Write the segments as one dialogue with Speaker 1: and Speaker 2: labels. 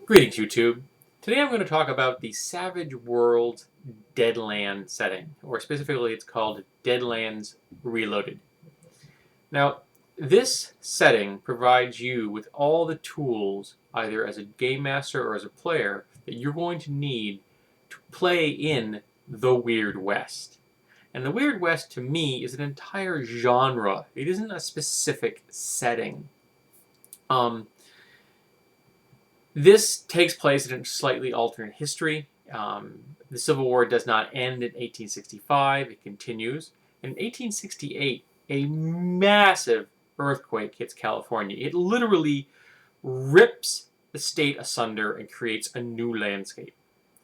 Speaker 1: Greetings, YouTube. Today I'm going to talk about the Savage Worlds Deadlands setting, or specifically it's called Deadlands Reloaded. Now, this setting provides you with all the tools, either as a game master or as a player, that you're going to need to play in the Weird West. And the Weird West, to me, is an entire genre. It isn't a specific setting. This takes place in a slightly alternate history. The Civil War does not end in 1865, it continues. In 1868, a massive earthquake hits California. It literally rips the state asunder and creates a new landscape.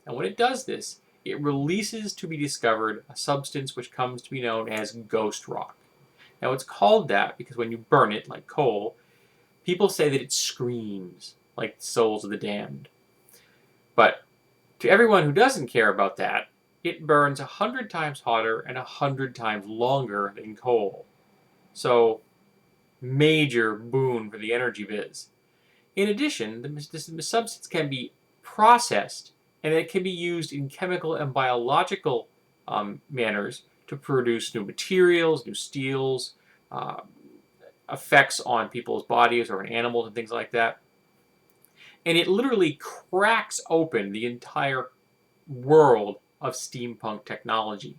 Speaker 1: And when it does this, it releases to be discovered a substance which comes to be known as ghost rock. Now, it's called that because when you burn it, like coal, people say that it screams like the souls of the damned. But to everyone who doesn't care about that, it burns 100 times hotter and 100 times longer than coal. So, major boon for the energy biz. In addition, this substance can be processed and it can be used in chemical and biological manners to produce new materials, new steels, effects on people's bodies or on animals and things like that. And it literally cracks open the entire world of steampunk technology.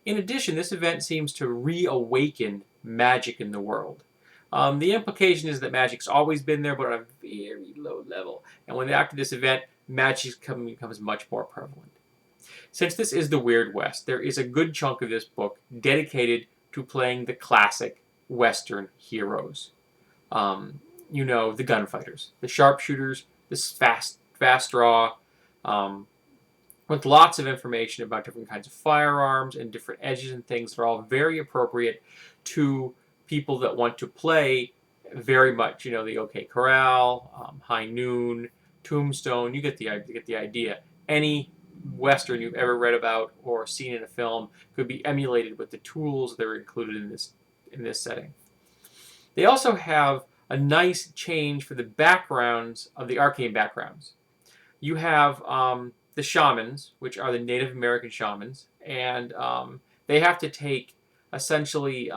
Speaker 1: In addition, this event seems to reawaken magic in the world. The implication is that magic's always been there, but on a very low level. And after this event, magic becomes much more prevalent. Since this is the Weird West, there is a good chunk of this book dedicated to playing the classic Western heroes. The gunfighters, the sharpshooters, this fast draw, with lots of information about different kinds of firearms and different edges and things that are all very appropriate to people that want to play very much, the OK Corral, High Noon, Tombstone. You get the idea. Any Western you've ever read about or seen in a film could be emulated with the tools that are included in this setting. They also have a nice change for the backgrounds of the Arcane Backgrounds. You have the shamans, which are the Native American shamans, and they have to take essentially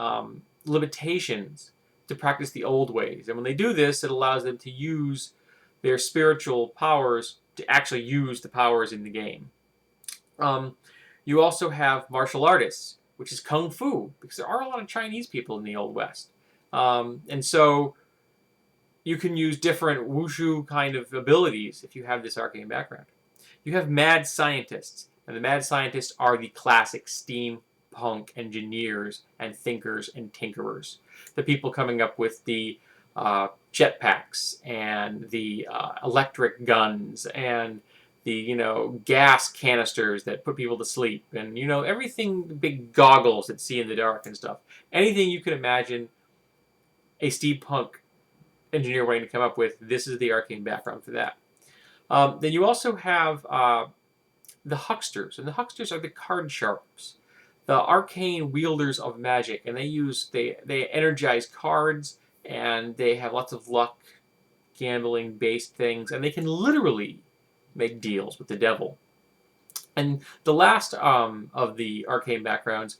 Speaker 1: limitations to practice the old ways. And when they do this, it allows them to use their spiritual powers to actually use the powers in the game. You also have martial artists, which is kung fu, because there are a lot of Chinese people in the Old West. And so you can use different wushu kind of abilities if you have this arcane background. You have mad scientists, and the mad scientists are the classic steampunk engineers and thinkers and tinkerers. The people coming up with the jetpacks and the electric guns and the gas canisters that put people to sleep, and everything, big goggles that see in the dark and stuff. Anything you can imagine a steampunk engineer wanting to come up with, this is the arcane background for that. Then you also have the hucksters, and the hucksters are the card sharps, the arcane wielders of magic, and they energize cards, and they have lots of luck, gambling based things, and they can literally make deals with the devil. And the last of the arcane backgrounds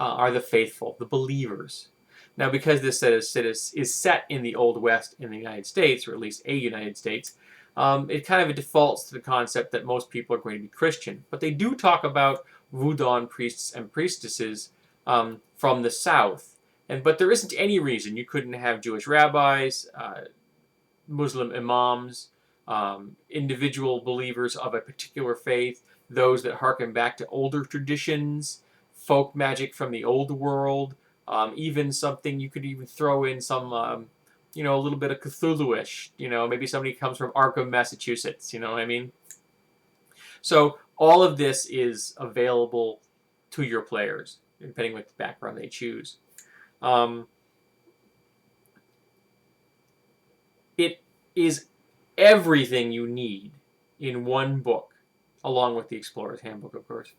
Speaker 1: are the faithful, the believers. Now, because this set is set in the Old West in the United States, or at least a United States, it kind of defaults to the concept that most people are going to be Christian. But they do talk about Voodoo priests and priestesses from the South. But there isn't any reason you couldn't have Jewish rabbis, Muslim imams, individual believers of a particular faith, those that harken back to older traditions, folk magic from the old world. Even something you could even throw in some, a little bit of Cthulhu-ish. Maybe somebody comes from Arkham, Massachusetts. You know what I mean? So all of this is available to your players, depending what the background they choose. It is everything you need in one book, along with the Explorer's Handbook, of course,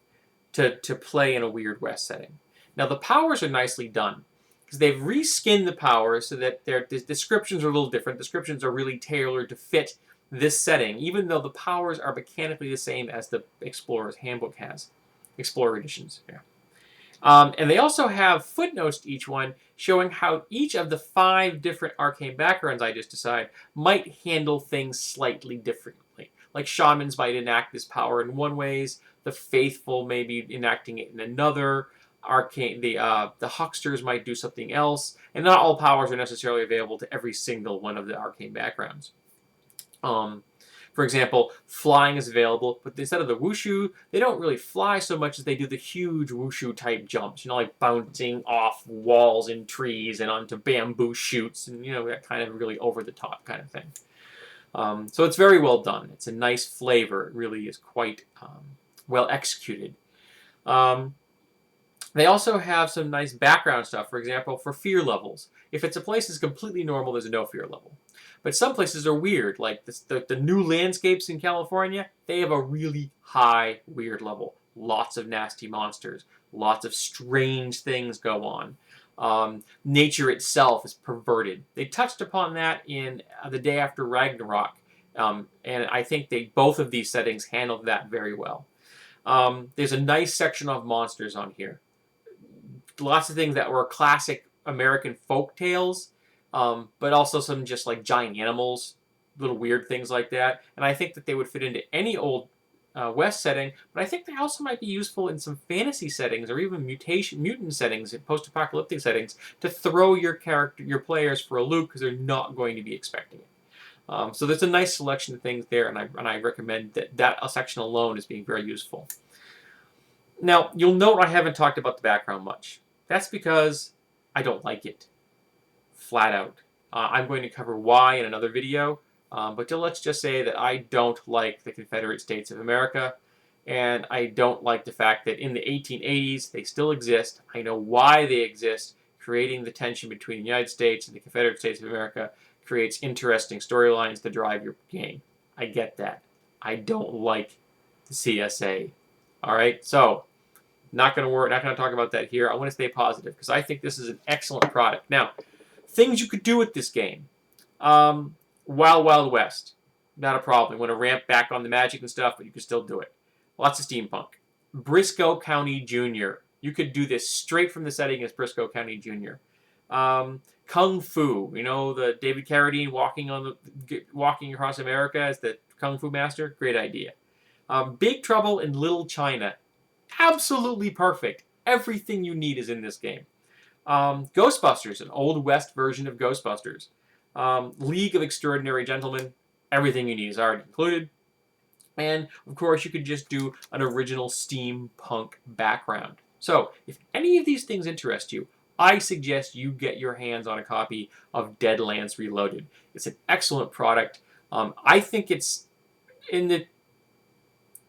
Speaker 1: to play in a Weird West setting. Now, the powers are nicely done, because they've reskinned the powers so that their descriptions are a little different. Descriptions are really tailored to fit this setting, even though the powers are mechanically the same as the Explorer's Handbook has. Explorer editions, yeah. And they also have footnotes to each one showing how each of the 5 different arcane backgrounds I just decided might handle things slightly differently. Like shamans might enact this power in one ways, the faithful may be enacting it in another, the hucksters might do something else, and not all powers are necessarily available to every single one of the arcane backgrounds. For example, flying is available, but instead of the wushu, they don't really fly so much as they do the huge wushu type jumps, like bouncing off walls and trees and onto bamboo shoots, and that kind of really over the top kind of thing. So it's very well done. It's a nice flavor. It really is quite well executed. They also have some nice background stuff, for example, for fear levels. If it's a place that's completely normal, there's no fear level. But some places are weird, like the new landscapes in California, they have a really high weird level. Lots of nasty monsters, lots of strange things go on. Nature itself is perverted. They touched upon that in The Day After Ragnarok, and I think both of these settings handled that very well. There's a nice section of monsters on here. Lots of things that were classic American folk tales, but also some just like giant animals, little weird things like that. And I think that they would fit into any old West setting, but I think they also might be useful in some fantasy settings or even mutant settings, post-apocalyptic settings, to throw your players for a loop because they're not going to be expecting it. So there's a nice selection of things there, and I recommend that section alone as being very useful. Now, you'll note I haven't talked about the background much. That's because I don't like it. Flat out. I'm going to cover why in another video, but let's just say that I don't like the Confederate States of America, and I don't like the fact that in the 1880s they still exist. I know why they exist. Creating the tension between the United States and the Confederate States of America creates interesting storylines to drive your game. I get that. I don't like the CSA. All right, so not going to talk about that here. I want to stay positive because I think this is an excellent product. Now, things you could do with this game. Wild Wild West. Not a problem. You want to ramp back on the magic and stuff, but you can still do it. Lots of steampunk. Briscoe County Jr. You could do this straight from the setting as Briscoe County Jr. Kung Fu. The David Carradine walking across America as the Kung Fu master. Great idea. Big Trouble in Little China. Absolutely perfect. Everything you need is in this game. Ghostbusters, an Old West version of Ghostbusters. League of Extraordinary Gentlemen. Everything you need is already included. And, of course, you could just do an original steampunk background. So, if any of these things interest you, I suggest you get your hands on a copy of Deadlands Reloaded. It's an excellent product. I think it's in the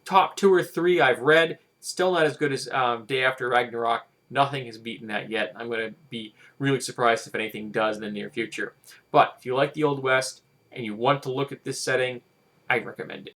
Speaker 1: top 2 or 3 I've read. Still not as good as Day After Ragnarok. Nothing has beaten that yet. I'm going to be really surprised if anything does in the near future. But if you like the Old West and you want to look at this setting, I recommend it.